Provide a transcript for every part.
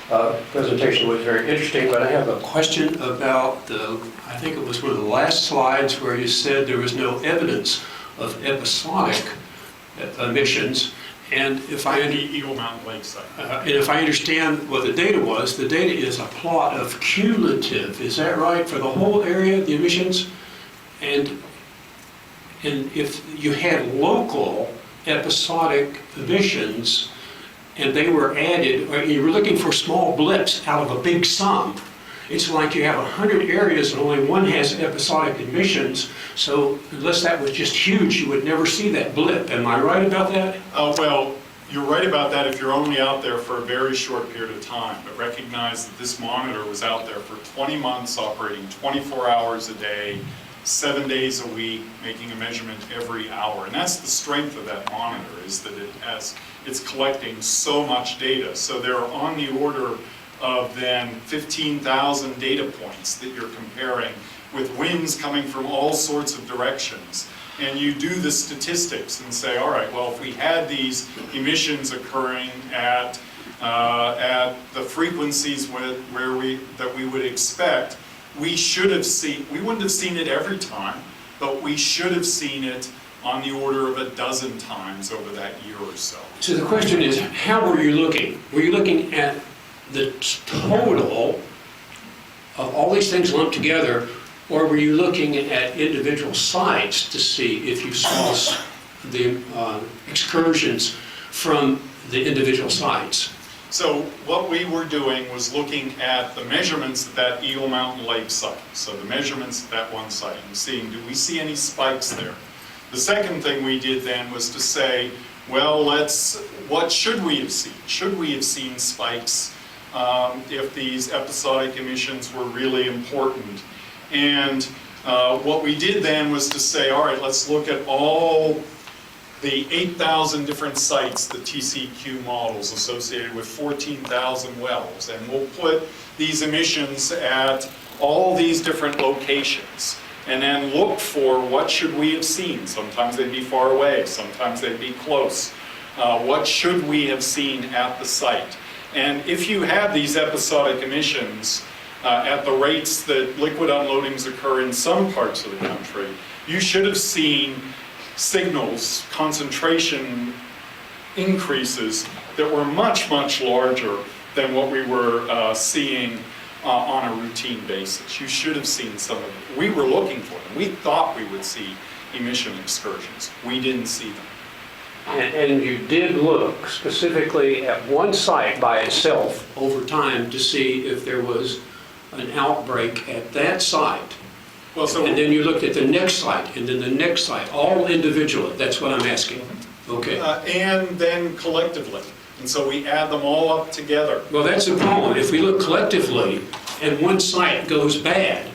Presentation was very interesting, but I have a question about I think it was one of the last slides where you said there was no evidence of episodic emissions. And if I the Eagle Mountain Lake site. and if I understand what the data was, the data is a plot of cumulative. Is that right for the whole area, the emissions? And if you had local episodic emissions and they were added, or you were looking for small blips out of a big sum, it's like you have 100 areas and only one has episodic emissions. So unless that was just huge, you would never see that blip. Am I right about that? Well, you're right about that if you're only out there for a very short period of time, but recognize that this monitor was out there for 20 months, operating 24 hours a day, 7 days a week, making a measurement every hour. And that's the strength of that monitor, is that it's collecting so much data. So they're on the order of then 15,000 data points that you're comparing with winds coming from all sorts of directions. And you do the statistics and say, all right, well, if we had these emissions occurring at the frequencies that we would expect, we wouldn't have seen it every time, but we should have seen it on the order of a dozen times over that year or so. So the question is, how were you looking? Were you looking at the total of all these things lumped together, or were you looking at individual sites to see if you saw the excursions from the individual sites? So what we were doing was looking at the measurements at that Eagle Mountain Lake site. So the measurements at that one site and seeing, do we see any spikes there? The second thing we did then was to say, well, what should we have seen? Should we have seen spikes if these episodic emissions were really important? And what we did then was to say, all right, let's look at all the 8,000 different sites, the TCQ models associated with 14,000 wells, and we'll put these emissions at all these different locations and then look for what should we have seen. Sometimes they'd be far away, sometimes they'd be close. What should we have seen at the site? And if you have these episodic emissions at the rates that liquid unloadings occur in some parts of the country, you should have seen signals, concentration increases that were much, much larger than what we were seeing on a routine basis. You should have seen some of it. We were looking for them. We thought we would see emission excursions. We didn't see them. And you did look specifically at one site by itself over time to see if there was an outbreak at that site. Well, And then you looked at the next site, and then the next site, all individually. That's what I'm asking. Okay. And then collectively. And so we add them all up together. Well, that's the problem. If we look collectively, and one site goes bad,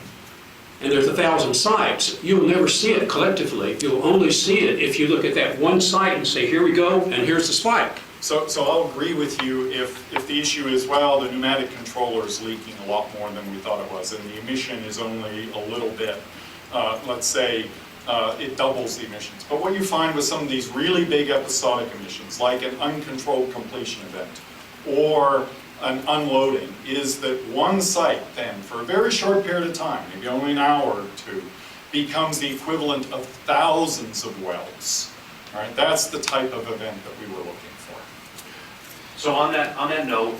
and there's 1,000 sites, you'll never see it collectively. You'll only see it if you look at that one site and say, here we go, and here's the spike. So I'll agree with you if the issue is, well, the pneumatic controller is leaking a lot more than we thought it was, and the emission is only a little bit, let's say it doubles the emissions. But what you find with some of these really big episodic emissions, like an uncontrolled completion event or an unloading, is that one site then, for a very short period of time, maybe only an hour or two, becomes the equivalent of thousands of wells. All right, that's the type of event that we were looking for. So on that note,